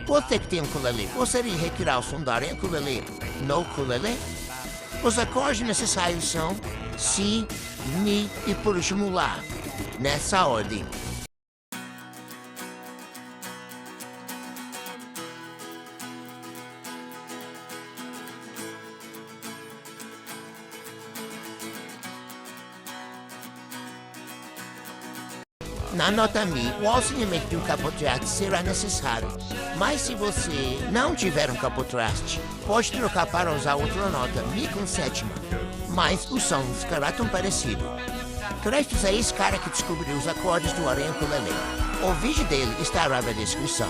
Você que tem um ukulele, gostaria de retirar o som da ukulele no ukulele? Os acordes necessários são Si, Mi e por último Lá, nessa ordem. Na nota Mi, o auxiliamento de um capotraste será necessário, mas se você não tiver um capotraste, pode trocar para usar outra nota, Mi com sétima, mas o som ficará tão parecido. Créditos a esse cara que descobriu os acordes do ukulele. O vídeo dele estará na descrição.